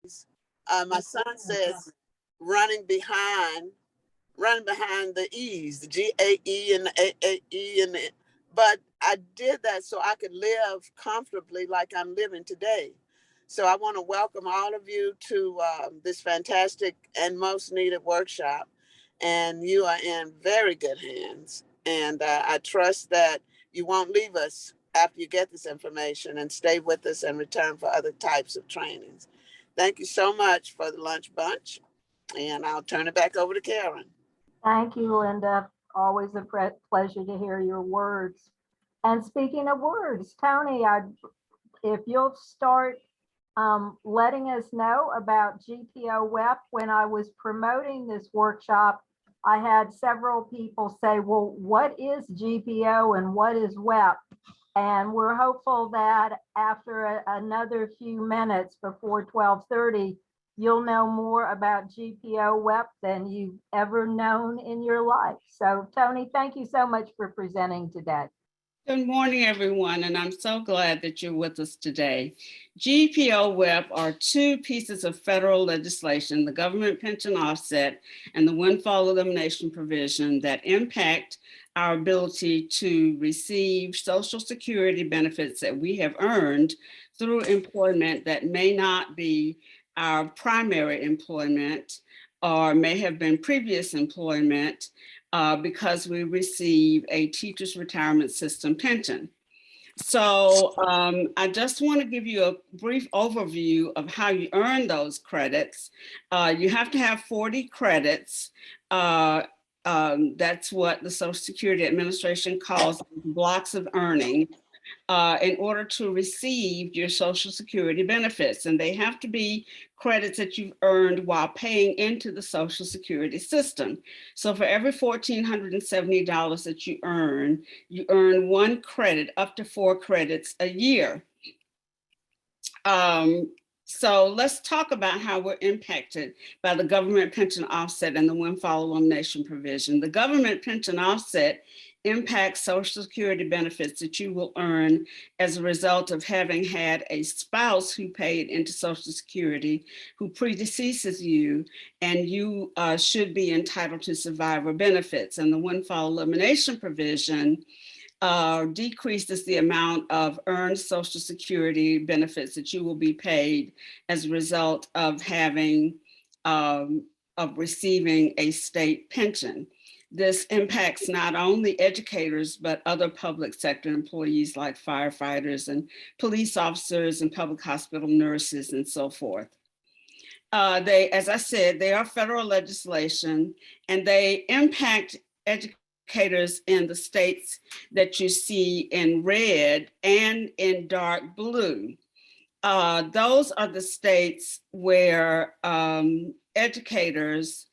My son says running behind, running behind the E's, the GAE and the AAE, but I did that so I could live comfortably like I'm living today. So I want to welcome all of you to this fantastic and most needed workshop. And you are in very good hands. And I trust that you won't leave us after you get this information and stay with us and return for other types of trainings. Thank you so much for the lunch bunch. And I'll turn it back over to Karen. Thank you, Linda. Always a pleasure to hear your words. And speaking of words, Tony, if you'll start letting us know about GPO WEP. When I was promoting this workshop, I had several people say, well, what is GPO and what is WEP? And we're hopeful that after another few minutes before 12:30, you'll know more about GPO WEP than you've ever known in your life. So Tony, thank you so much for presenting today. Good morning, everyone, and I'm so glad that you're with us today. GPO WEP are two pieces of federal legislation, the Government Pension Offset and the Windfall Elimination Provision, that impact our ability to receive Social Security benefits that we have earned through employment that may not be our primary employment or may have been previous employment, because we receive a teacher's retirement system pension. So I just want to give you a brief overview of how you earn those credits. You have to have 40 credits. That's what the Social Security Administration calls blocks of earning, in order to receive your Social Security benefits. And they have to be credits that you've earned while paying into the Social Security system. So for every $1,470 that you earn 1 credit, up to 4 credits a year. So let's talk about how we're impacted by the Government Pension Offset and the Windfall Elimination Provision. The Government Pension Offset impacts Social Security benefits that you will earn as a result of having had a spouse who paid into Social Security who predeceases you, and you should be entitled to survivor benefits. And the Windfall Elimination Provision decreases the amount of earned Social Security benefits that you will be paid as a result of receiving a state pension. This impacts not only educators, but other public sector employees like firefighters and police officers and public hospital nurses and so forth. As I said, they are federal legislation, and they impact educators in the states that you see in red and in dark blue. Those are the states where educators,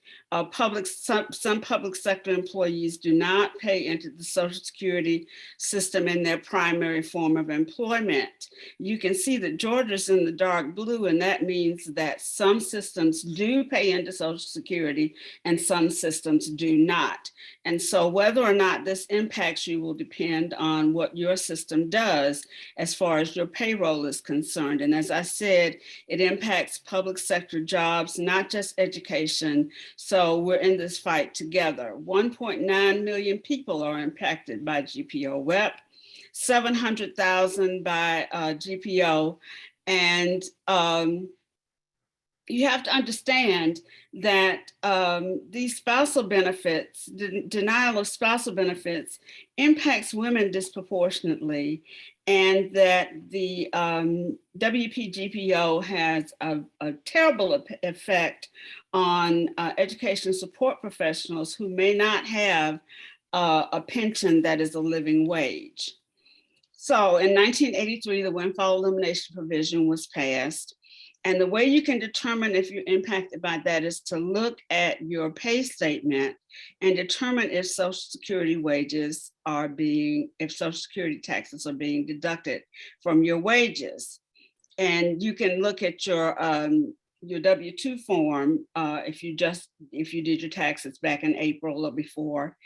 some public sector employees do not pay into the Social Security system in their primary form of employment. You can see that Georgia's in the dark blue, and that means that some systems do pay into Social Security and some systems do not. And so whether or not this impacts you will depend on what your system does as far as your payroll is concerned. And as I said, it impacts public sector jobs, not just education. So we're in this fight together. 1.9 million people are impacted by GPO WEP, 700,000 by GPO. And you have to understand that these spousal benefits, denial of spousal benefits, impacts women disproportionately, and that the WPGPO has a terrible effect on education support professionals who may not have a pension that is a living wage. So in 1983, the Windfall Elimination Provision was passed. And the way you can determine if you're impacted by that is to look at your pay statement and determine if Social Security wages are if Social Security taxes are being deducted from your wages. And you can look at your W-2 form if you did your taxes back in April or before,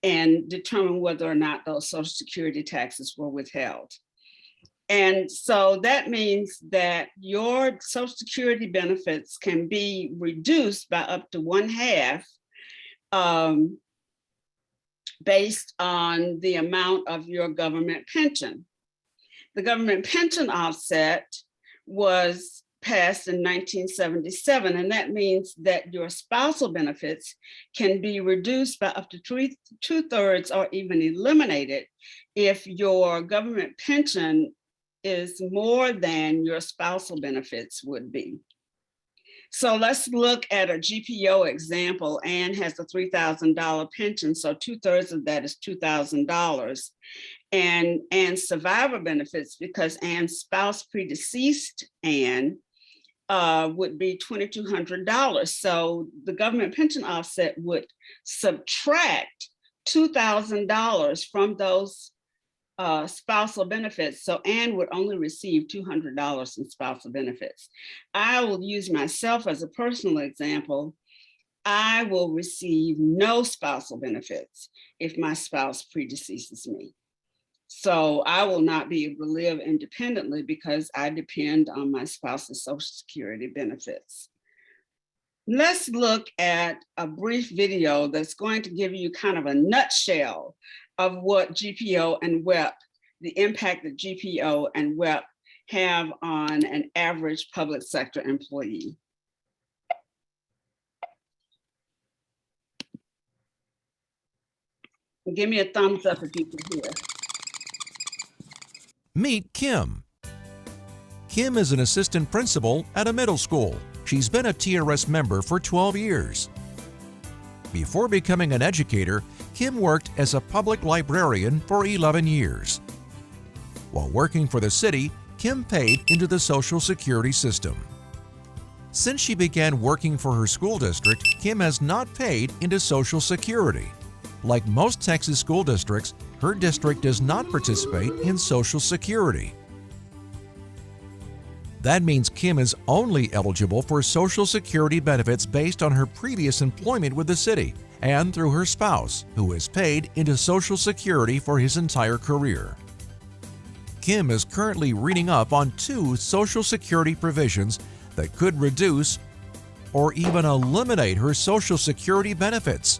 and determine whether or not those Social Security taxes were withheld. And so that means that your Social Security benefits can be reduced by up to 1/2 based on the amount of your government pension. The government pension offset was passed in 1977, and that means that your spousal benefits can be reduced by up to 2/3 or even eliminated if your government pension is more than your spousal benefits would be. So let's look at a GPO example. Ann has a $3,000 pension, so 2/3 of that is $2,000. And survivor benefits, because Ann's spouse predeceased Ann, would be $2,200. So the government pension offset would subtract $2,000 from those spousal benefits. So Ann would only receive $200 in spousal benefits. I will use myself as a personal example. I will receive no spousal benefits if my spouse predeceases me. So I will not be able to live independently because I depend on my spouse's Social Security benefits. Let's look at a brief video that's going to give you kind of a nutshell of what GPO and WEP, the impact that GPO and WEP have on an average public sector employee. Give me a thumbs up if you can hear. Meet Kim. Kim is an assistant principal at a middle school. She's been a TRS member for 12 years. Before becoming an educator, Kim worked as a public librarian for 11 years. While working for the city, Kim paid into the Social Security system. Since she began working for her school district, Kim has not paid into Social Security. Like most Texas school districts, her district does not participate in Social Security. That means Kim is only eligible for Social Security benefits based on her previous employment with the city and through her spouse, who has paid into Social Security for his entire career. Kim is currently reading up on 2 Social Security provisions that could reduce or even eliminate her Social Security benefits.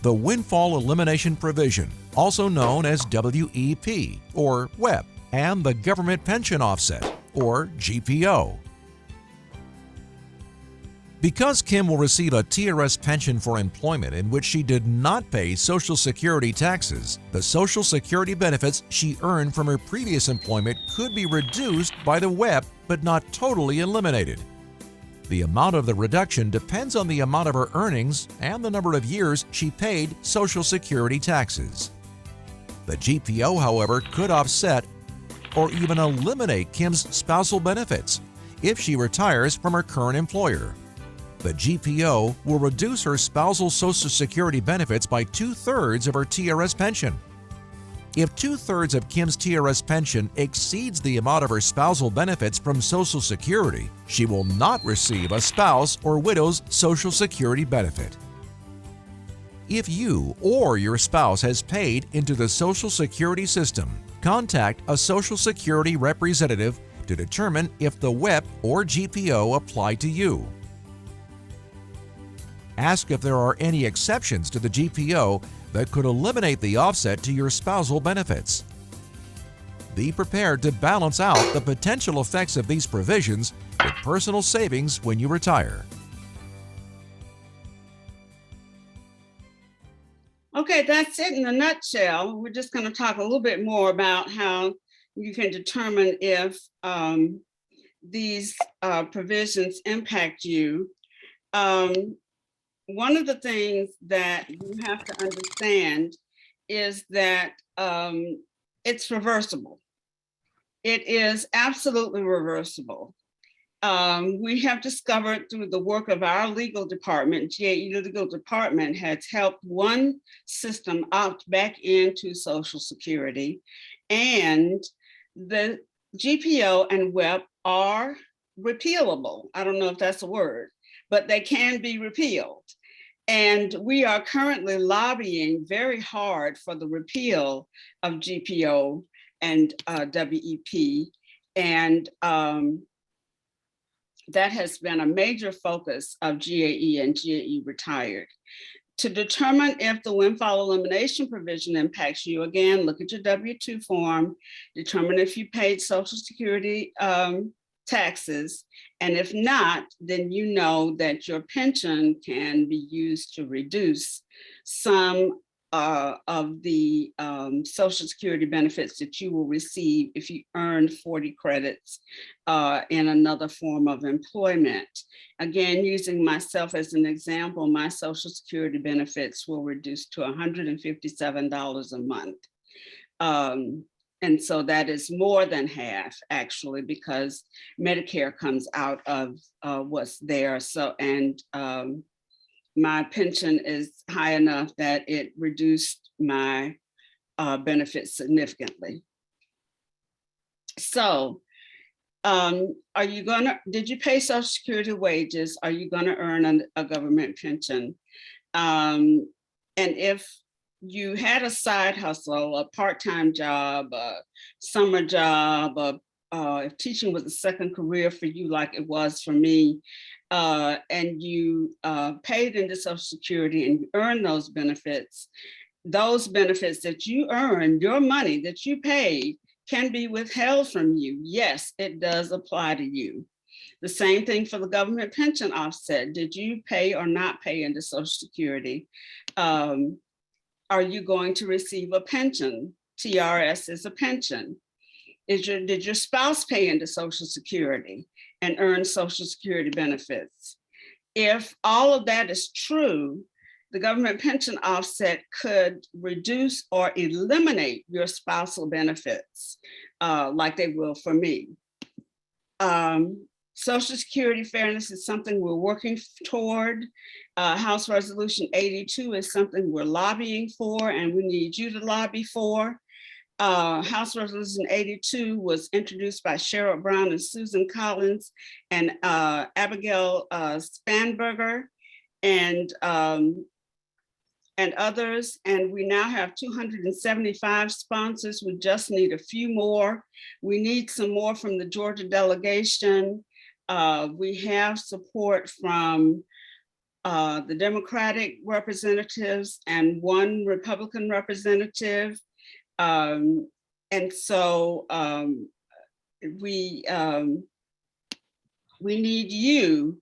The Windfall Elimination Provision, also known as WEP or WEP, and the Government Pension Offset, or GPO. Because Kim will receive a TRS pension for employment in which she did not pay Social Security taxes, the Social Security benefits she earned from her previous employment could be reduced by the WEP but not totally eliminated. The amount of the reduction depends on the amount of her earnings and the number of years she paid Social Security taxes. The GPO, however, could offset or even eliminate Kim's spousal benefits if she retires from her current employer. The GPO will reduce her spousal Social Security benefits by 2/3 of her TRS pension. If 2/3 of Kim's TRS pension exceeds the amount of her spousal benefits from Social Security, she will not receive a spouse or widow's Social Security benefit. If you or your spouse has paid into the Social Security system, contact a Social Security representative to determine if the WEP or GPO apply to you. Ask if there are any exceptions to the GPO that could eliminate the offset to your spousal benefits. Be prepared to balance out the potential effects of these provisions with personal savings when you retire. Okay, that's it in a nutshell. We're just going to talk a little bit more about how you can determine if these provisions impact you. One of the things that you have to understand is that it's reversible. It is absolutely reversible. We have discovered through the work of our legal department, GAE legal department has helped one system opt back into Social Security, and the GPO and WEP are repealable. I don't know if that's a word, but they can be repealed. And we are currently lobbying very hard for the repeal of GPO and WEP And that has been a major focus of GAE and GAE-Retired. To determine if the windfall elimination provision impacts you, again, look at your W-2 form, determine if you paid Social Security taxes, and if not, then you know that your pension can be used to reduce some of the Social Security benefits that you will receive if you earned 40 credits in another form of employment. Again, using myself as an example, my Social Security benefits will reduce to $157 a month. And so that is more than half, actually, because Medicare comes out of what's there. So, and my pension is high enough that it reduced my benefits significantly. So, are you did you pay Social Security wages? Are you gonna earn a government pension? And if you had a side hustle, a part-time job, a summer job, if teaching was a second career for you like it was for me, and you paid into Social Security and you earned those benefits that you earned, your money that you paid, can be withheld from you. Yes, it does apply to you. The same thing for the government pension offset. Did you pay or not pay into Social Security? Are you going to receive a pension? TRS is a pension. Did your spouse pay into Social Security and earn Social Security benefits? If all of that is true, the government pension offset could reduce or eliminate your spousal benefits, like they will for me. Social Security fairness is something we're working toward. House Resolution 82 is something we're lobbying for, and we need you to lobby for. House Resolution 82 was introduced by Cheryl Brown and Susan Collins and Abigail Spanberger and others. And we now have 275 sponsors. We just need a few more. We need some more from the Georgia delegation. We have support from the Democratic representatives and one Republican representative. And so we need you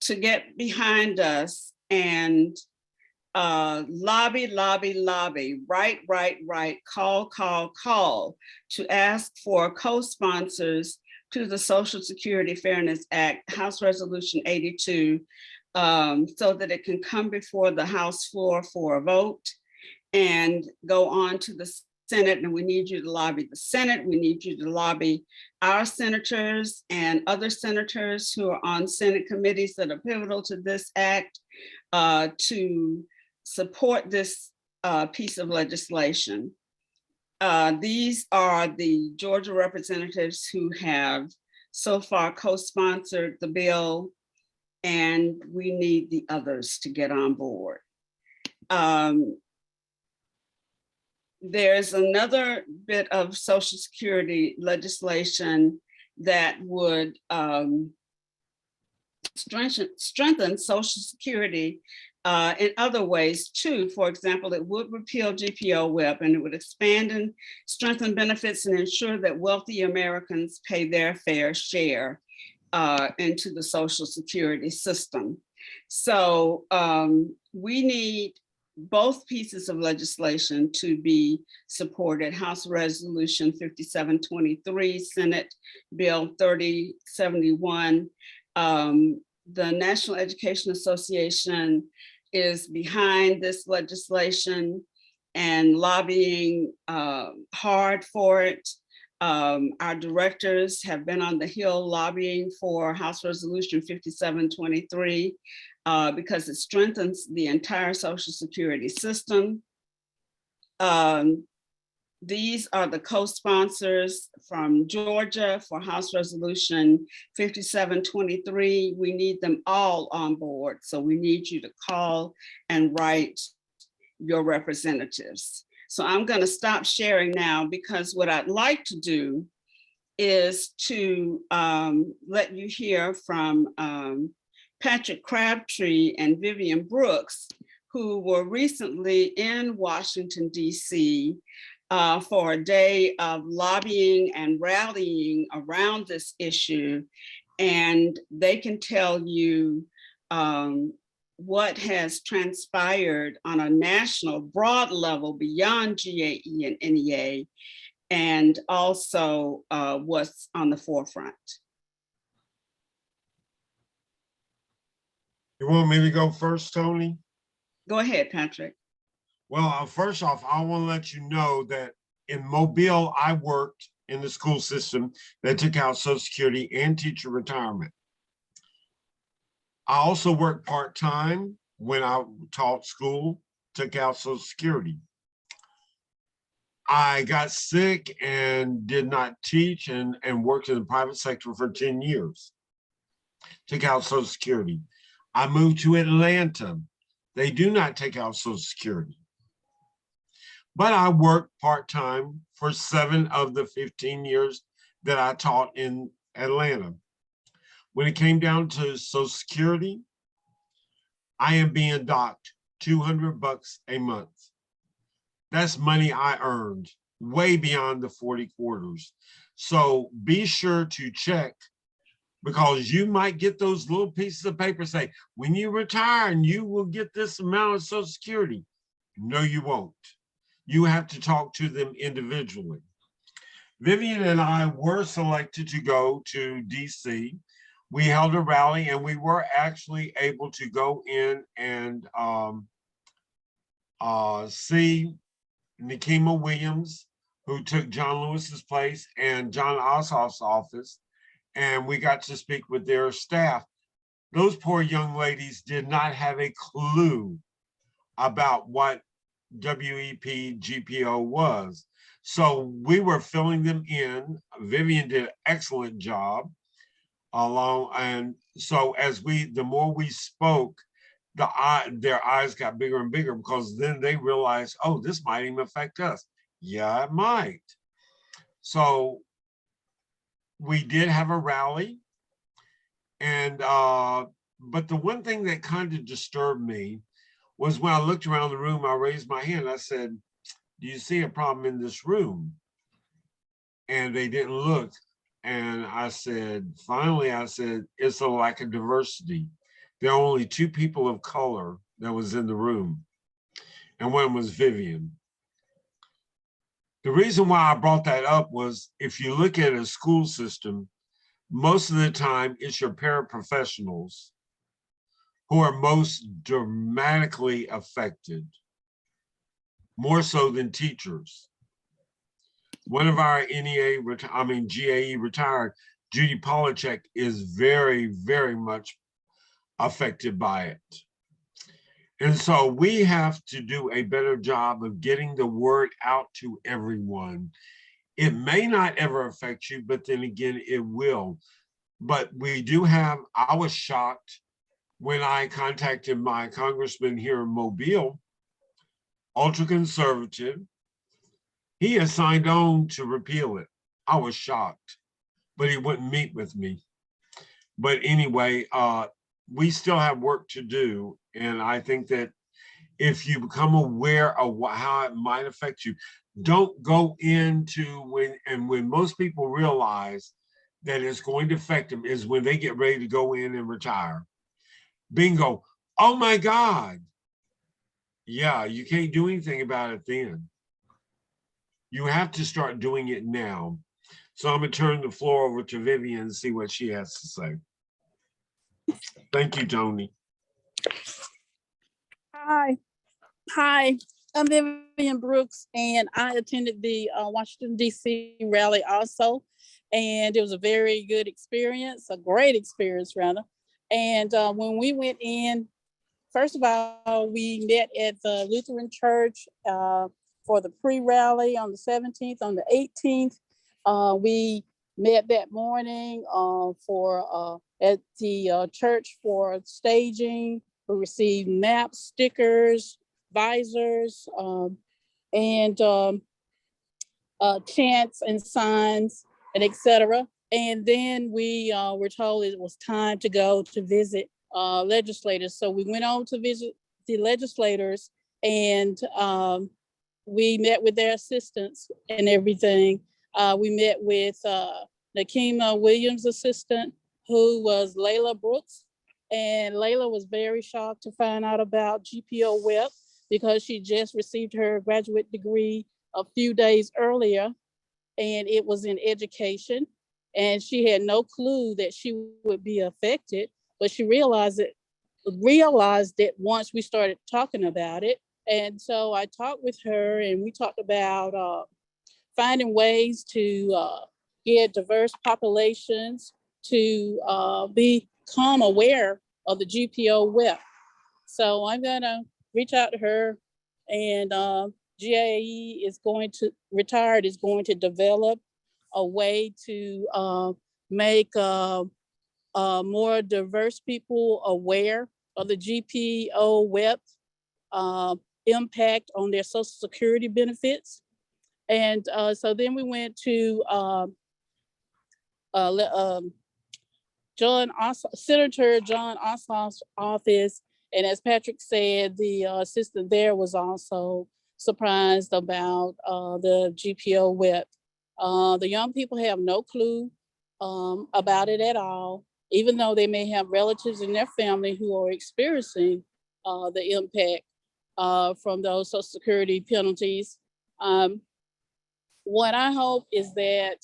to get behind us and lobby, write, call to ask for co-sponsors to the Social Security Fairness Act, House Resolution 82, so that it can come before the House floor for a vote and go on to the Senate. And we need you to lobby the Senate. We need you to lobby our senators and other senators who are on Senate committees that are pivotal to this act to support this piece of legislation. These are the Georgia representatives who have so far co-sponsored the bill, and we need the others to get on board. There's another bit of Social Security legislation that would strengthen Social Security in other ways too. For example, it would repeal GPO WIP, and it would expand and strengthen benefits and ensure that wealthy Americans pay their fair share into the Social Security system. So we need both pieces of legislation to be supported: House Resolution 5723, Senate Bill 3071. The National Education Association is behind this legislation and lobbying hard for it. Our directors have been on the Hill lobbying for House Resolution 5723 because it strengthens the entire Social Security system. These are the co-sponsors from Georgia for House Resolution 5723. We need them all on board. So we need you to call and write your representatives. So I'm going to stop sharing now, because what I'd like to do is to let you hear from Patrick Crabtree and Vivian Brooks, who were recently in Washington, D.C. For a day of lobbying and rallying around this issue. And they can tell you what has transpired on a national broad level beyond GAE and NEA, and also what's on the forefront. You want me to go first, Tony? Go ahead, Patrick. Well, first off, I want to let you know that in Mobile, I worked in the school system that took out Social Security and teacher retirement. I also worked part-time when I taught school, took out Social Security. I got sick and did not teach and worked in the private sector for 10 years. Took out Social Security. I moved to Atlanta. They do not take out Social Security. But I worked part-time for 7 of the 15 years that I taught in Atlanta. When it came down to Social Security, I am being docked $200 a month. That's money I earned way beyond the 40 quarters. So be sure to check, because you might get those little pieces of paper say, when you retire, and you will get this amount of Social Security. No, you won't. You have to talk to them individually. Vivian and I were selected to go to DC. We held a rally and we were actually able to go in and see Nikema Williams, who took John Lewis's place, and John Ossoff's office. And we got to speak with their staff. Those poor young ladies did not have a clue about what WEP GPO was. So we were filling them in. Vivian did an excellent job along. And so as the more we spoke, their eyes got bigger and bigger, because then they realized, oh, this might even affect us. Yeah, it might. So we did have a rally. And, but the one thing that kind of disturbed me was when I looked around the room, I raised my hand. I said, do you see a problem in this room? And they didn't look. And I said, finally, I said, it's a lack of diversity. There are only 2 people of color that was in the room. And one was Vivian. The reason why I brought that up was, if you look at a school system, most of the time it's your paraprofessionals who are most dramatically affected, more so than teachers. One of our GAE retired, Judy Polachek, is very, very much affected by it. And so we have to do a better job of getting the word out to everyone. It may not ever affect you, but then again, it will. But we do have, I was shocked when I contacted my congressman here in Mobile, ultra conservative. He has signed on to repeal it. I was shocked, but he wouldn't meet with me. But anyway, we still have work to do. And I think that if you become aware of how it might affect you, don't go into when most people realize that it's going to affect them is when they get ready to go in and retire. Bingo. Oh my God. Yeah, you can't do anything about it then. You have to start doing it now. So I'm going to turn the floor over to Vivian and see what she has to say. Thank you, Tony. Hi, I'm Vivian Brooks, and I attended the Washington, D.C. rally also, and it was a very good experience, a great experience rather. And when we went in, first of all, we met at the Lutheran Church for the pre-rally on the 17th. On the 18th, we met that morning at the church for staging. We received maps, stickers, visors, and chants and signs. and etc. And then we were told it was time to go to visit legislators. So we went on to visit the legislators, and we met with their assistants and everything. We met with Nakima Williams' assistant, who was Layla Brooks. And Layla was very shocked to find out about GPO WEP because she just received her graduate degree a few days earlier, and it was in education. And she had no clue that she would be affected, but she realized it once we started talking about it. And so I talked with her, and we talked about finding ways to get diverse populations to become aware of the GPO WEP. So I'm gonna reach out to her, and GAE is going to Retired is going to develop a way to make more diverse people aware of the GPO WEP impact on their Social Security benefits. And so then we went to Senator John Ossoff's office. And as Patrick said, the assistant there was also surprised about the GPO WEP. The young people have no clue about it at all, even though they may have relatives in their family who are experiencing the impact from those Social Security penalties. What I hope is that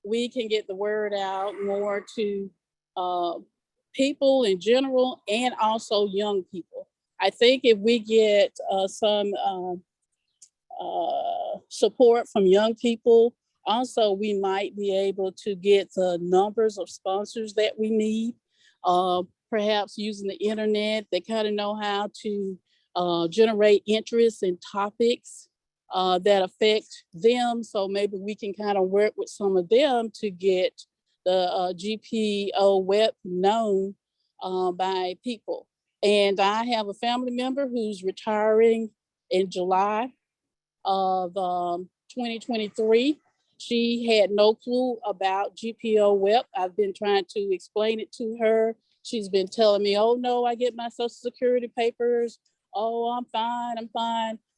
we can get the word out more to people in general and also young people. I think if we get some support from young people, also we might be able to get the numbers of sponsors that we need, perhaps using the internet. They kind of know how to generate interest in topics that affect them. So maybe we can kind of work with some of them to get the GPO WEP known by people. And I have a family member who's retiring in July of 2023. She had no clue about GPO WEP. I've been trying to explain it to her. She's been telling me, oh no, I get my Social Security papers. Oh, I'm fine.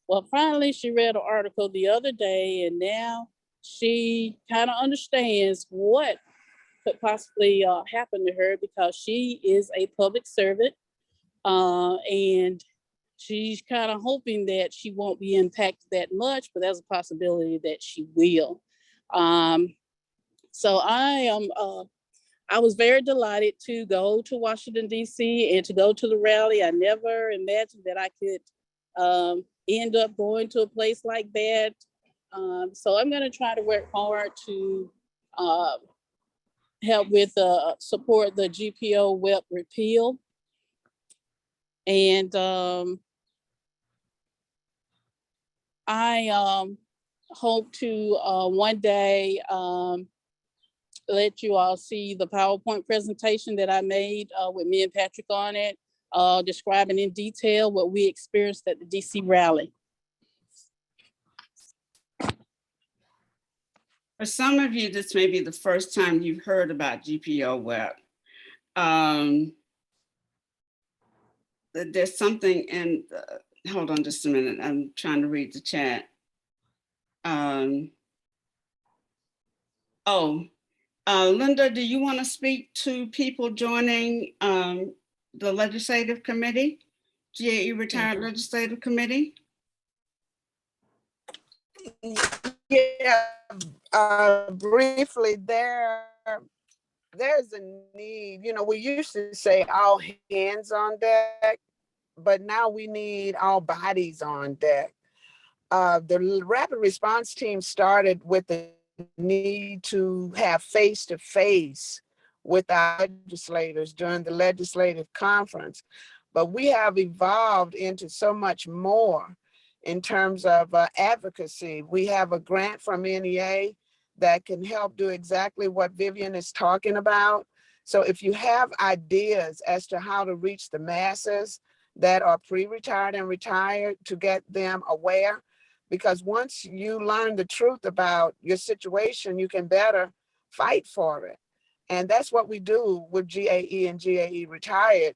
Well, finally she read an article the other day, and now she kind of understands what could possibly happen to her, because she is a public servant, and she's kind of hoping that she won't be impacted that much, but there's a possibility that she will. So I was very delighted to go to Washington, D.C. and to go to the rally. I never imagined that I could end up going to a place like that. So I'm going to try to work hard to help with support the GPO WEP repeal. And I hope to one day let you all see the PowerPoint presentation that I made with me and Patrick on it, describing in detail what we experienced at the DC rally. For some of you, this may be the first time you've heard about GPO WEP. There's something in, hold on just a minute, I'm trying to read the chat. Linda, do you want to speak to people joining the legislative committee, GAE-Retired Legislative Committee? Yeah, briefly, there's a need. You know, we used to say all hands on deck, but now we need all bodies on deck. The rapid response team started with the need to have face-to-face with our legislators during the legislative conference, but we have evolved into so much more in terms of advocacy. We have a grant from NEA that can help do exactly what Vivian is talking about. So if you have ideas as to how to reach the masses that are pre-retired and retired, to get them aware, because once you learn the truth about your situation, you can better fight for it. And that's what we do with GAE and GAE-Retired.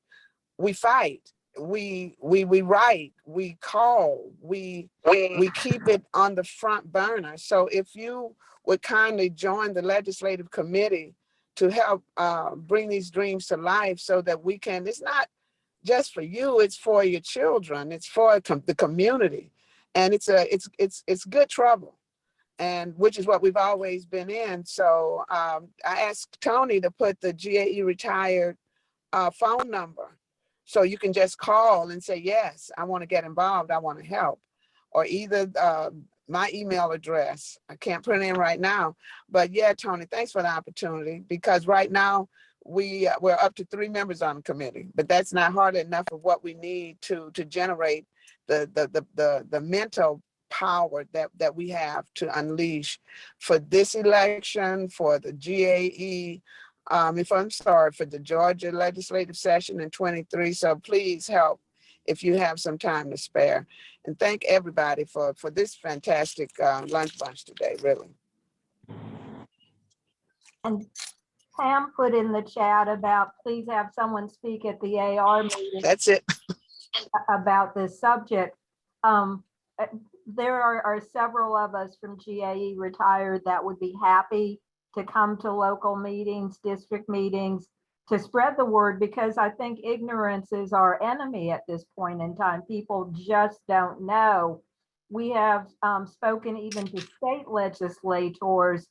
We fight, we write, we call, we keep it on the front burner. So if you would kindly join the legislative committee to help bring these dreams to life, so that we can, it's not just for you, it's for your children, it's for the community. And it's good trouble, and which is what we've always been in. So I asked Tony to put the GAE-Retired phone number, so you can just call and say, yes, I want to get involved, I want to help. Or either my email address, I can't put it in right now, but yeah, Tony, thanks for the opportunity, because right now we're up to 3 members on the committee, but that's not hard enough of what we need to generate the mental power that we have to unleash for this election, for the GAE, for the Georgia legislative session in 23. So please help if you have some time to spare. And thank everybody for this fantastic lunch bunch today, really. And Pam put in the chat about please have someone speak at the AR meeting. That's it. About this subject. There are several of us from GAE-Retired that would be happy to come to local meetings, district meetings, to spread the word, because I think ignorance is our enemy at this point in time. People just don't know. We have spoken even to state legislators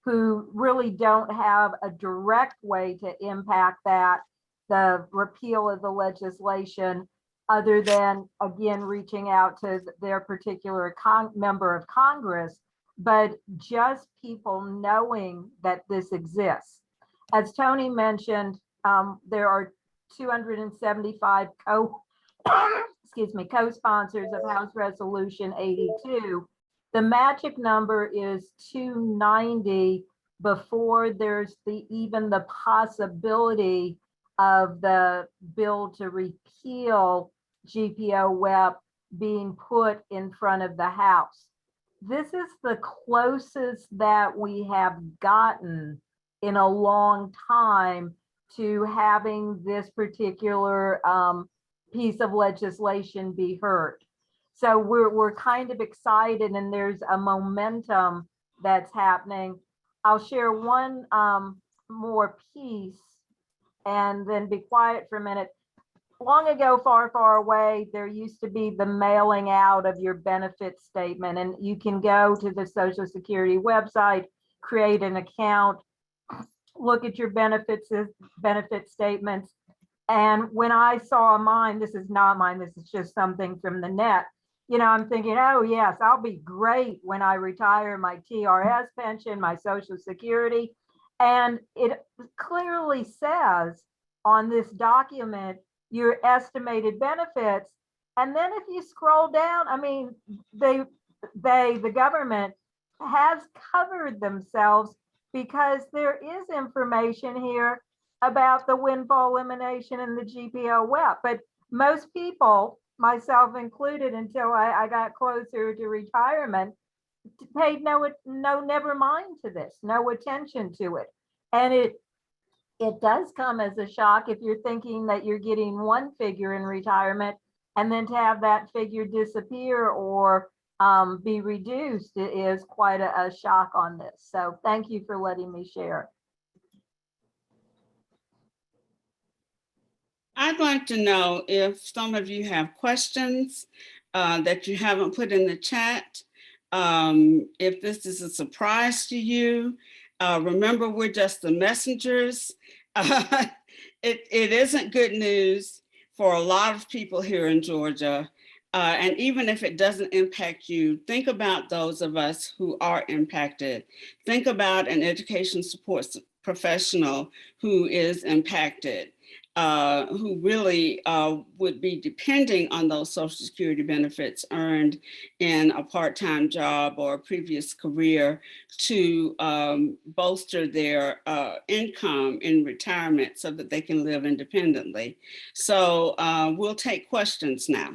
who really don't have a direct way to impact that, the repeal of the legislation, other than, again, reaching out to their particular member of Congress, but just people knowing that this exists. As Tony mentioned, there are 275 co-sponsors of House Resolution 82. The magic number is 290 before there's even the possibility of the bill to repeal GPO-WEP being put in front of the House. This is the closest that we have gotten in a long time to having this particular piece of legislation be heard. So we're kind of excited, and there's a momentum that's happening. I'll share one more piece and then be quiet for a minute. Long ago, far, far away, there used to be the mailing out of your benefit statement, and you can go to the Social Security website, create an account, look at your benefit statements. And when I saw mine, this is not mine, this is just something from the net, you know, I'm thinking, oh yes, I'll be great when I retire, my TRS pension, my Social Security. And it clearly says on this document, your estimated benefits. And then if you scroll down, I mean, the government has covered themselves, because there is information here about the windfall elimination and the GPO-WEP. But most people, myself included, until I got closer to retirement, paid never mind to this, no attention to it. And it does come as a shock if you're thinking that you're getting one figure in retirement, and then to have that figure disappear or be reduced is quite a shock on this. So thank you for letting me share. I'd like to know if some of you have questions that you haven't put in the chat. If this is a surprise to you, remember, we're just the messengers. It isn't good news for a lot of people here in Georgia. And even if it doesn't impact you, think about those of us who are impacted. Think about an education support professional who is impacted, who really would be depending on those Social Security benefits earned in a part-time job or a previous career to bolster their income in retirement so that they can live independently. So we'll take questions now.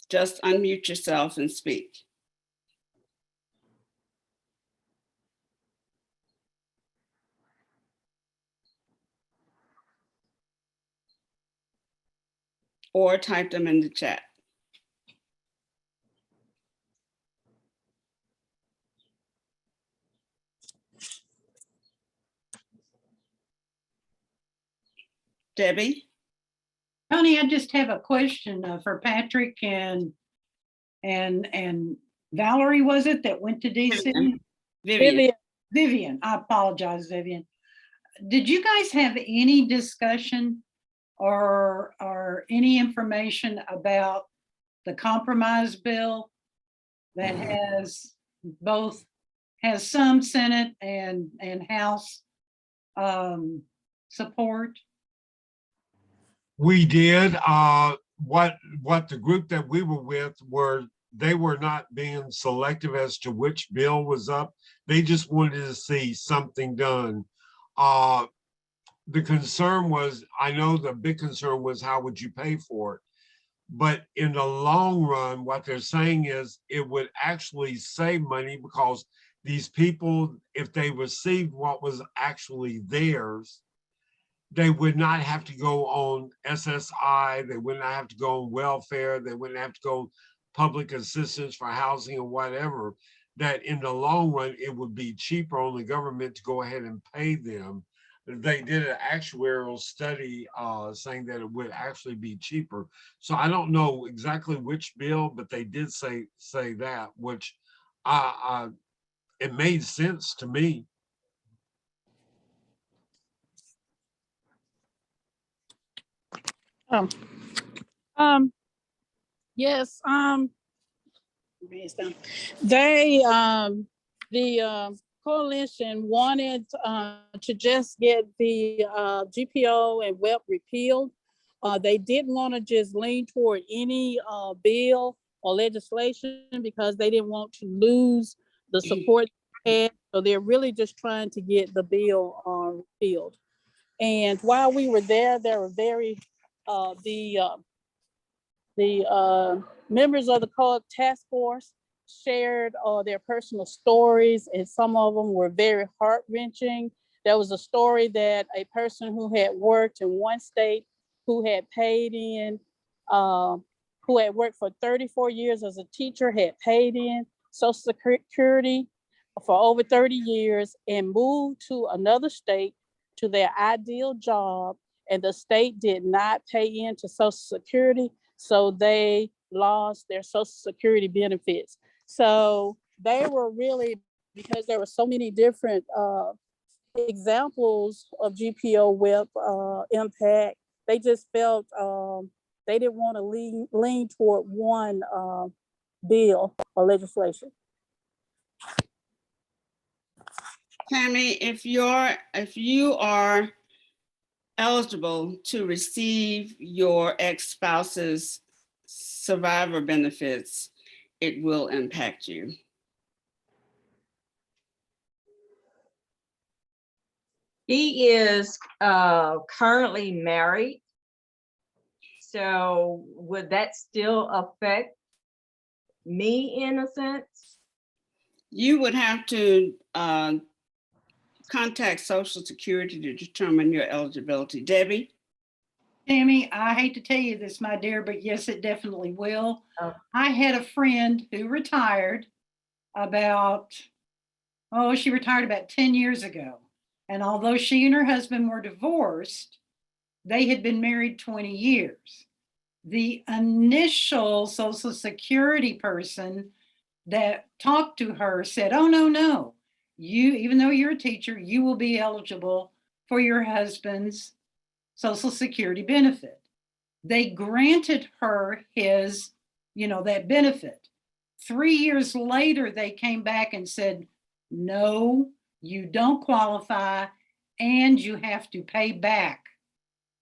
Just unmute yourself and speak. or type them in the chat. Debbie? Tony, I just have a question for Patrick and Valerie, was it, that went to DC? Vivian. Vivian, I apologize, Vivian. Did you guys have any discussion or any information about the compromise bill that has some Senate and House support? We did. What the group that we were with they were not being selective as to which bill was up. They just wanted to see something done. The concern was, I know the big concern was, how would you pay for it? But in the long run, what they're saying is it would actually save money, because these people, if they received what was actually theirs, they would not have to go on SSI, they would not have to go on welfare, they wouldn't have to go public assistance for housing or whatever. That in the long run, it would be cheaper on the government to go ahead and pay them. They did an actuarial study saying that it would actually be cheaper. So I don't know exactly which bill, but they did say that, which it made sense to me. Yes, they, the coalition wanted to just get the GPO and WEP repealed. They didn't want to just lean toward any bill or legislation because they didn't want to lose the support they had. So they're really just trying to get the bill repealed. And while we were there were very, the members of the COG task force shared their personal stories, and some of them were very heart-wrenching. There was a story that a person who had worked in one state, who had paid in, who had worked for 34 years as a teacher, had paid in Social Security for over 30 years and moved to another state to their ideal job, and the state did not pay into Social Security, so they lost their Social Security benefits. So they were really, because there were so many different examples of GPO WEP impact, they just felt they didn't want to lean toward one bill or legislation. Tammy, if you are eligible to receive your ex-spouse's survivor benefits, it will impact you. He is currently married. So would that still affect me in a sense? You would have to contact Social Security to determine your eligibility. Debbie? Tammy, I hate to tell you this, my dear, but yes, it definitely will. Oh. I had a friend who retired she retired about 10 years ago. And although she and her husband were divorced, they had been married 20 years. The initial Social Security person that talked to her said, oh, no, you, even though you're a teacher, you will be eligible for your husband's Social Security benefit. They granted her his, that benefit. 3 years later, they came back and said, no, you don't qualify, and you have to pay back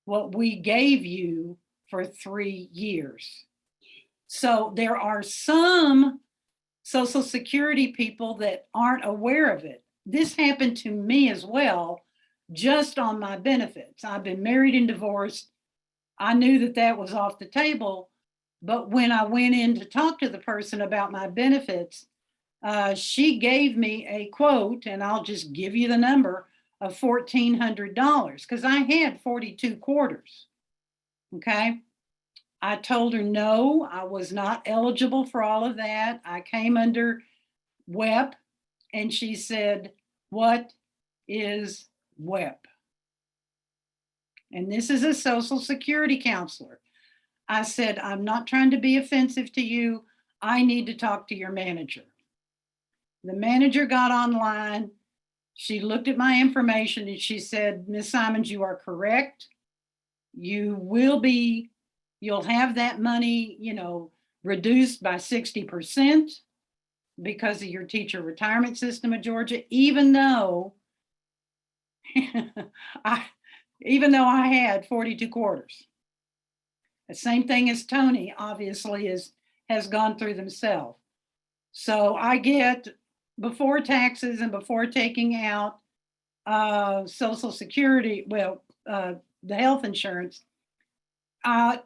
what we gave you for 3 years. So there are some Social Security people that aren't aware of it. This happened to me as well, just on my benefits. I've been married and divorced. I knew that was off the table, but when I went in to talk to the person about my benefits, she gave me a quote, and I'll just give you the number, of $1,400 because I had 42 quarters. Okay. I told her, no, I was not eligible for all of that. I came under WEP, and she said, what is WEP? And this is a Social Security counselor. I said, I'm not trying to be offensive to you. I need to talk to your manager. The manager got online. She looked at my information and she said, Ms. Simons, you are correct. You'll have that money, reduced by 60% because of your teacher retirement system of Georgia, even though I had 42 quarters. The same thing as Tony, obviously, has gone through themselves. So I get, before taxes and before taking out Social Security, the health insurance, I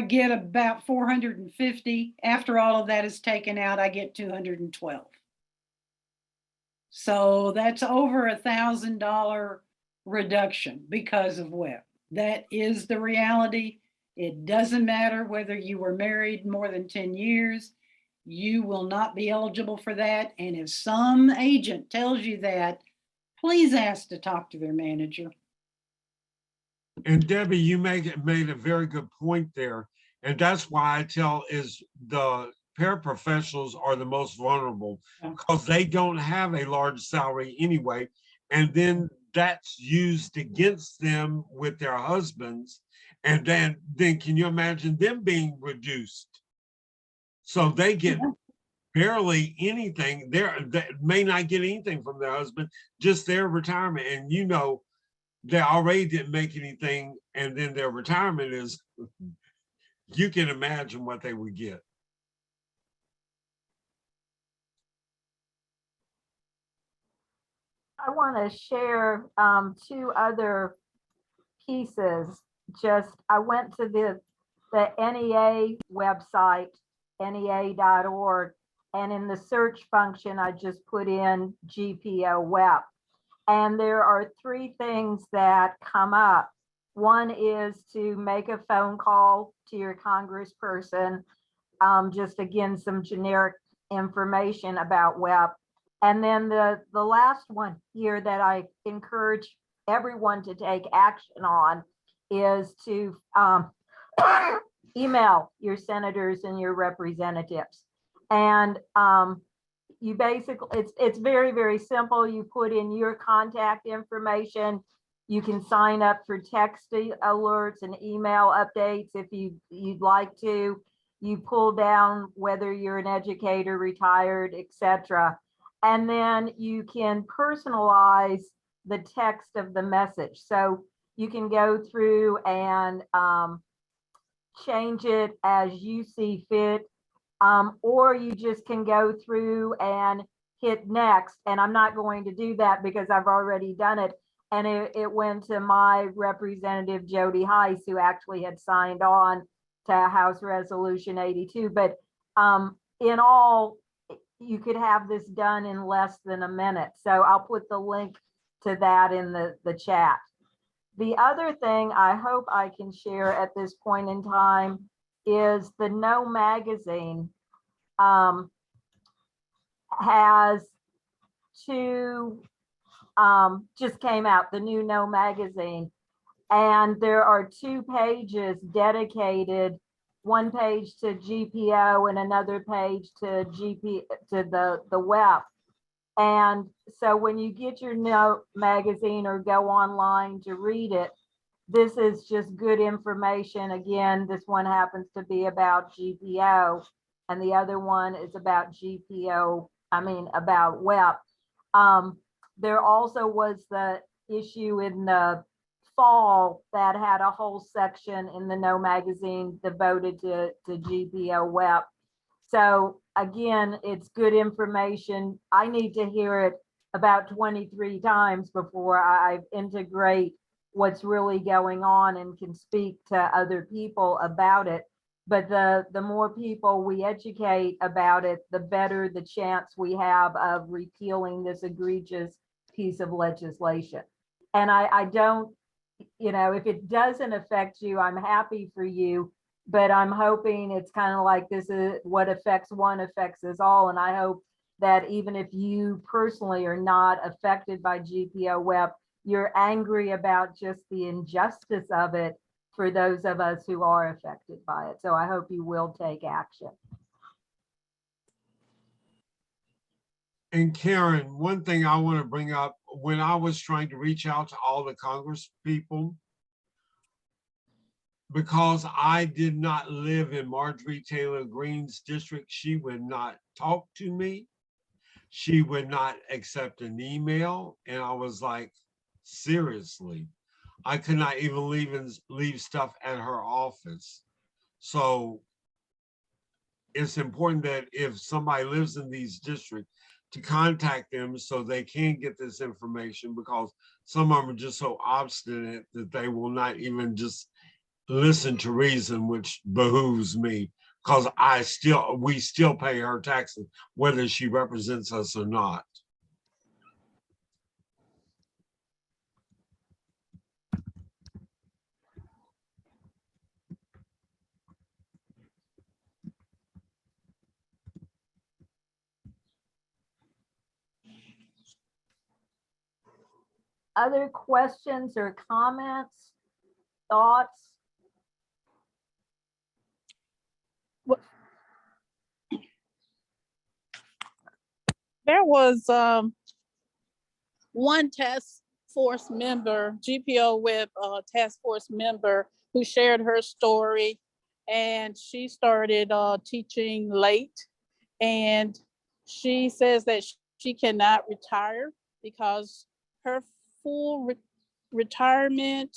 get about 450. After all of that is taken out, I get 212. So that's over $1,000 reduction because of WEP. That is the reality. It doesn't matter whether you were married more than 10 years, you will not be eligible for that. And if some agent tells you that, please ask to talk to their manager. And Debbie, you made a very good point there. And that's why I tell is the paraprofessionals are the most vulnerable because they don't have a large salary anyway. And then that's used against them with their husbands. And then can you imagine them being reduced? So they get barely anything. They may not get anything from their husband, just their retirement. And they already didn't make anything, and then their retirement is, you can imagine what they would get. I want to share two other pieces. I went to the NEA website, NEA.org, and in the search function, I just put in GPO WEP. And there are three things that come up. One is to make a phone call to your congressperson, just again, some generic information about WEP. And then the last one here that I encourage everyone to take action on is to email your senators and your representatives. And you basically, it's very, very simple. You put in your contact information. You can sign up for text alerts and email updates if you'd like to. You pull down whether you're an educator, retired, etc. And then you can personalize the text of the message. So you can go through and change it as you see fit. Or you just can go through and hit next. And I'm not going to do that because I've already done it. And it went to my representative, Jody Heiss, who actually had signed on to House Resolution 82. But in all, you could have this done in less than a minute. So I'll put the link to that in the chat. The other thing I hope I can share at this point in time is the No magazine has two, just came out, the new No magazine. And there are 2 pages dedicated, one page to GPO and another page to the WEP. And so when you get your No magazine or go online to read it, this is just good information. Again, this one happens to be about GPO and the other one is about about WEP. There also was the issue in the fall that had a whole section in the No magazine devoted to GPO WEP. So again, it's good information. I need to hear it about 23 times before I integrate what's really going on and can speak to other people about it. But the more people we educate about it, the better the chance we have of repealing this egregious piece of legislation. And I don't, if it doesn't affect you, I'm happy for you. but I'm hoping it's kind of like this is what affects one affects us all. And I hope that even if you personally are not affected by GPO WEP, you're angry about just the injustice of it for those of us who are affected by it. So I hope you will take action. And Karen, one thing I want to bring up, when I was trying to reach out to all the Congress people, because I did not live in Marjorie Taylor Greene's district, she would not talk to me. She would not accept an email. And I was like, seriously, I could not even leave stuff at her office. So it's important that if somebody lives in these districts, to contact them so they can get this information, because some of them are just so obstinate that they will not even just listen to reason, which behooves me, because we still pay her taxes, whether she represents us or not. Other questions or comments, thoughts? There was one task force member, GPO WEP task force member, who shared her story, and she started teaching late, and she says that she cannot retire because her full retirement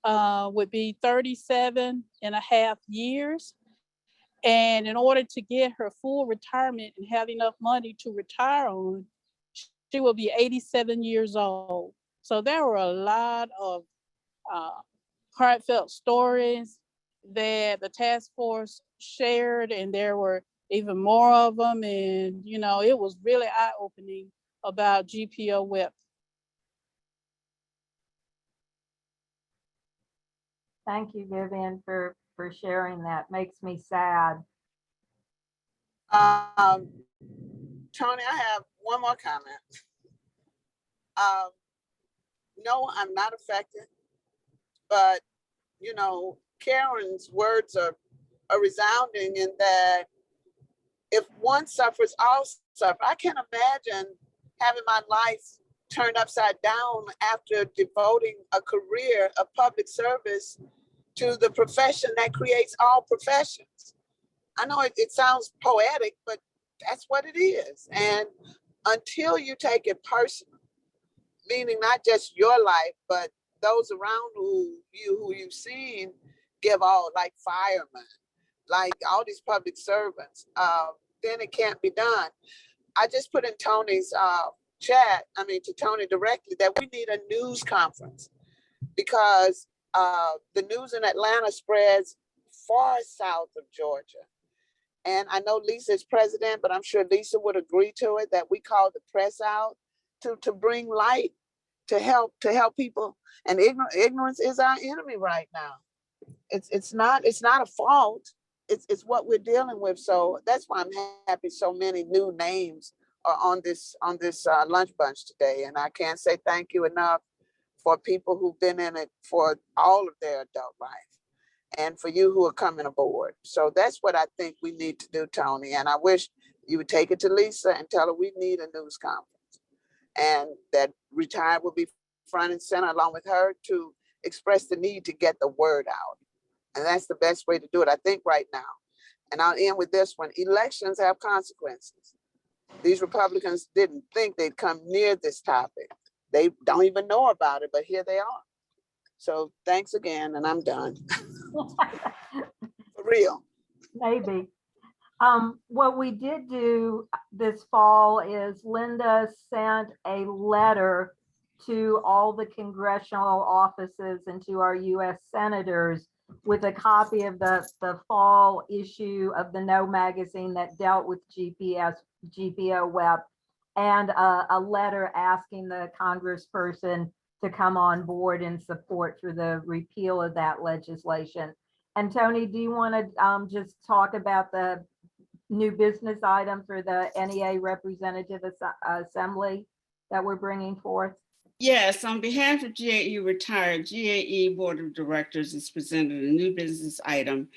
would be 37.5 years. And in order to get her full retirement and have enough money to retire on, she will be 87 years old. So there were a lot of heartfelt stories that the task force shared, and there were even more of them. And, you know, it was really eye-opening about GPO WEP. Thank you, Vivian, for sharing that. Makes me sad. Tony, I have one more comment. No, I'm not affected, but you know, Karen's words are resounding in that if one suffers, all suffer. I can't imagine having my life turned upside down after devoting a career of public service to the profession that creates all professions. I know it sounds poetic, but that's what it is. And until you take it personal, meaning not just your life, but those around who you've seen give all, like firemen, like all these public servants, then it can't be done. I just put in Tony's chat, to Tony directly, that we need a news conference, because the news in Atlanta spreads far south of Georgia. And I know Lisa is president, but I'm sure Lisa would agree to it, that we call the press out to bring light, to help people. And ignorance is our enemy right now. It's not a fault. It's what we're dealing with. So that's why I'm happy so many new names are on this lunch bunch today. And I can't say thank you enough for people who've been in it for all of their adult life, and for you who are coming aboard. So that's what I think we need to do, Tony. And I wish you would take it to Lisa and tell her we need a news conference, and that Retired will be front and center along with her to express the need to get the word out. And that's the best way to do it, I think, right now. And I'll end with this one. Elections have consequences. These Republicans didn't think they'd come near this topic. They don't even know about it, but here they are. So thanks again, and I'm done. For real. Maybe. What we did do this fall is Linda sent a letter to all the congressional offices and to our US senators with a copy of the fall issue of the No magazine that dealt with GPO WEP, and a letter asking the congressperson to come on board in support for the repeal of that legislation. And Tony, do you want to just talk about the new business item for the NEA Representative Assembly that we're bringing forth? Yes, on behalf of GAE-Retired, GAE Board of Directors has presented a new business item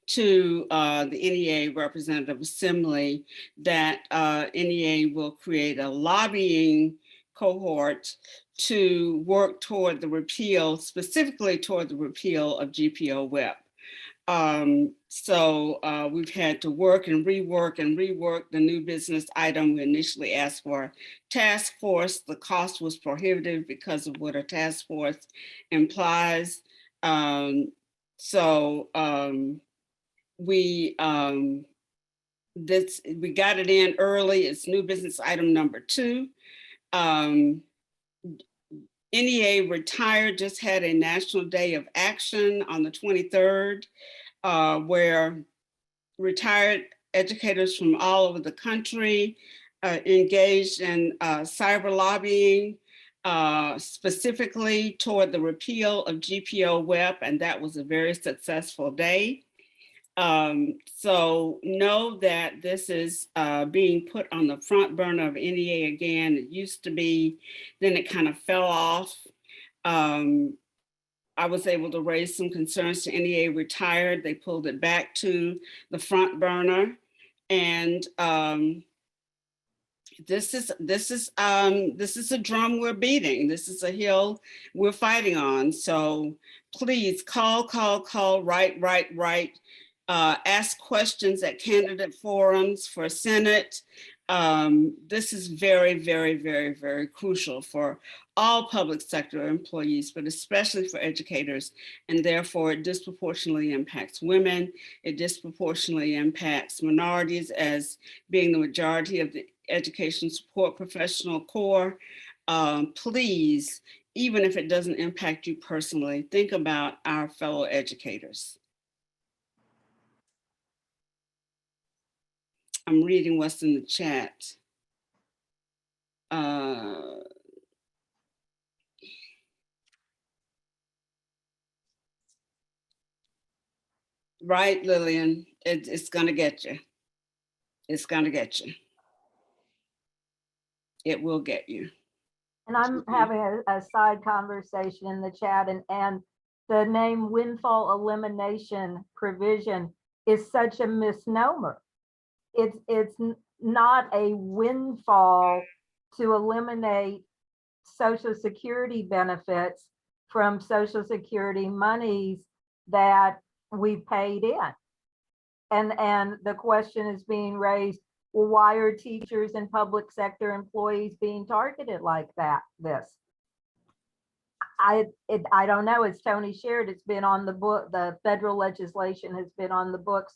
to the NEA Representative Assembly that NEA will create a lobbying cohort to work toward the repeal, specifically toward the repeal of GPO WIP. We've had to work and rework the new business item. We initially asked for a task force. The cost was prohibitive because of what a task force implies. We got it in early. It's new business item number 2. NEA Retired just had a National Day of Action on the 23rd. Where retired educators from all over the country engaged in cyber lobbying, specifically toward the repeal of GPO WIP, and that was a very successful day. So know that this is being put on the front burner of NEA again. It used to be, then it kind of fell off. I was able to raise some concerns to NEA Retired. They pulled it back to the front burner, and this is a drum we're beating. This is a hill we're fighting on. So please call, write. Ask questions at candidate forums for Senate. This is very, very, very, very crucial for all public sector employees, but especially for educators. And therefore it disproportionately impacts women. It disproportionately impacts minorities as being the majority of the education support professional corps. Please, even if it doesn't impact you personally, think about our fellow educators. I'm reading what's in the chat. Right, Lillian, it's gonna get you. It's gonna get you. It will get you. And I'm having a side conversation in the chat, and the name Windfall Elimination Provision is such a misnomer. It's not a windfall to eliminate Social Security benefits from Social Security monies that we paid in. And the question is being raised, well, why are teachers and public sector employees being targeted like this? I don't know, as Tony shared, it's been on the book, the federal legislation has been on the books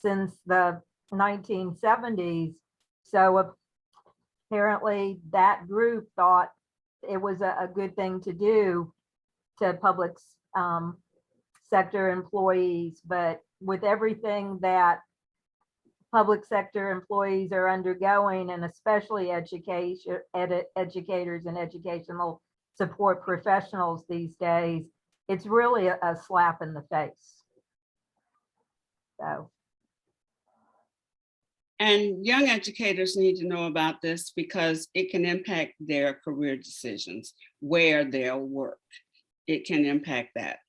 since the 1970s. So apparently that group thought it was a good thing to do to public sector employees, but with everything that public sector employees are undergoing, and especially educators and educational support professionals these days, it's really a slap in the face. So. And young educators need to know about this because it can impact their career decisions, where they'll work. It can impact that.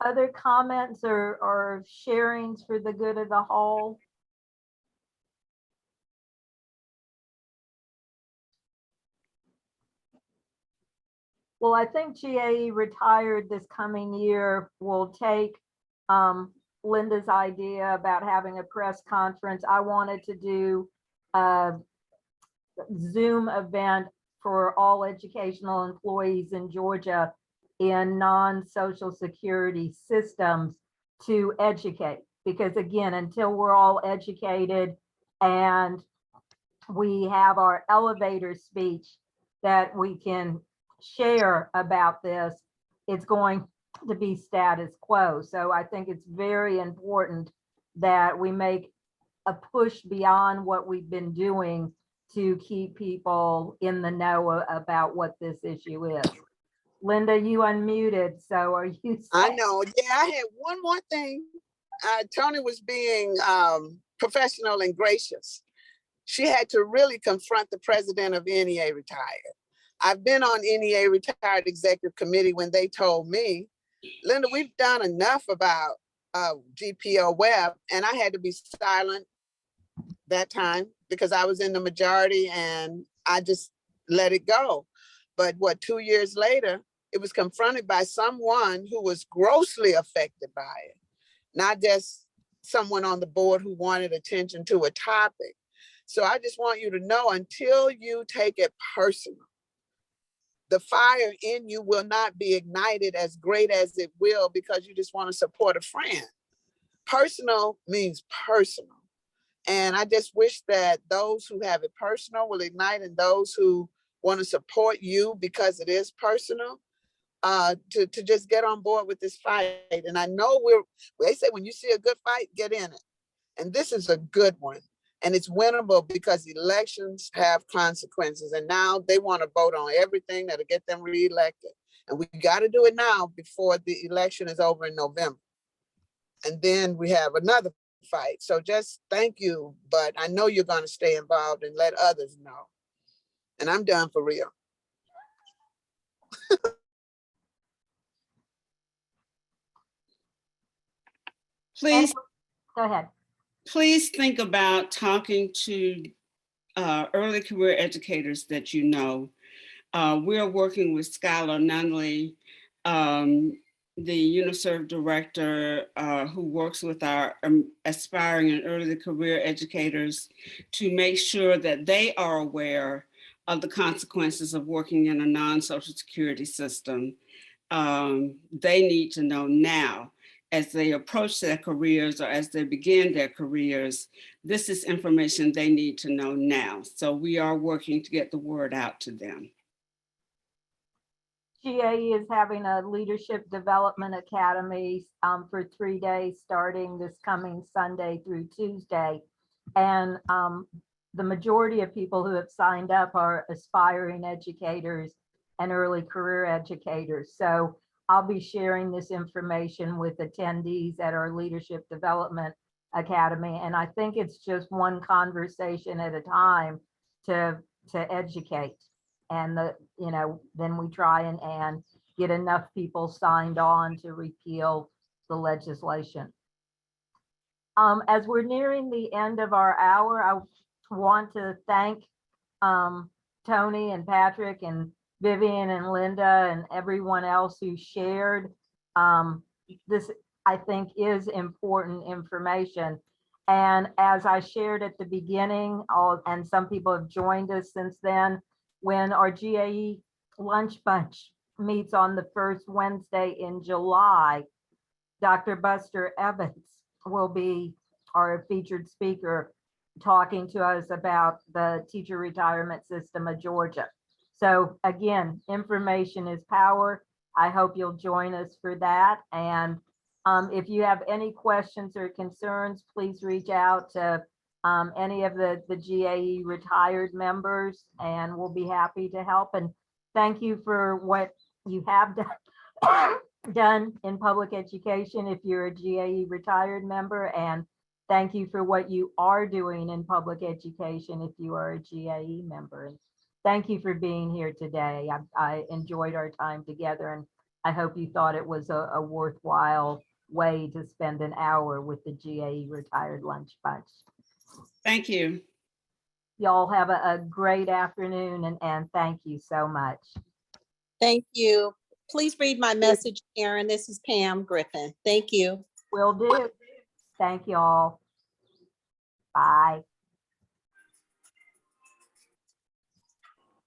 Other comments or sharings for the good of the whole? Well, I think GAE-Retired this coming year will take Linda's idea about having a press conference. I wanted to do a Zoom event for all educational employees in Georgia in non-Social Security systems to educate. Because again, until we're all educated and we have our elevator speech that we can share about this, it's going to be status quo. So I think it's very important that we make a push beyond what we've been doing to keep people in the know about what this issue is. Linda, you unmuted, so are you? I know. Yeah, I had one more thing. Tony was being professional and gracious. She had to really confront the president of NEA Retired. I've been on NEA Retired Executive Committee when they told me, Linda, we've done enough about GPO Web, and I had to be silent that time because I was in the majority and I just let it go. But what, 2 years later, it was confronted by someone who was grossly affected by it, not just someone on the board who wanted attention to a topic. So I just want you to know, until you take it personal, the fire in you will not be ignited as great as it will because you just want to support a friend. Personal means personal. And I just wish that those who have it personal will ignite, and those who want to support you because it is personal, to just get on board with this fight. And I know they say when you see a good fight, get in it. And this is a good one. And it's winnable because elections have consequences. And now they want to vote on everything that'll get them reelected. And we got to do it now before the election is over in November. And then we have another fight. So just thank you. But I know you're going to stay involved and let others know. And I'm done for real. Please, Go ahead. please think about talking to early career educators that you know. We're working with Skylar Nunley, the UNICEF director who works with our aspiring and early career educators to make sure that they are aware of the consequences of working in a non-social security system. They need to know now as they approach their careers or as they begin their careers. This is information they need to know now. So we are working to get the word out to them. GAE is having a leadership development academy for 3 days, starting this coming Sunday through Tuesday. And the majority of people who have signed up are aspiring educators and early career educators. So I'll be sharing this information with attendees at our Leadership Development Academy. And I think it's just one conversation at a time to educate. And then we try and get enough people signed on to repeal the legislation. As we're nearing the end of our hour, I want to thank Tony and Patrick and Vivian and Linda and everyone else who shared. This, I think, is important information. And as I shared at the beginning, and some people have joined us since then, when our GAE lunch bunch meets on the first Wednesday in July, Dr. Buster Evans will be our featured speaker talking to us about the teacher retirement system of Georgia. So again, information is power. I hope you'll join us for that. And if you have any questions or concerns, please reach out to any of the GAE retired members, and we'll be happy to help. And thank you for what you have done in public education if you're a GAE retired member, and thank you for what you are doing in public education if you are a GAE member. And thank you for being here today. I enjoyed our time together, and I hope you thought it was a worthwhile way to spend an hour with the GAE retired lunch bunch. Thank you. Y'all have a great afternoon, and thank you so much. Thank you. Please read my message, Karen. This is Pam Griffin. Thank you. Will do. Thank you all. Bye.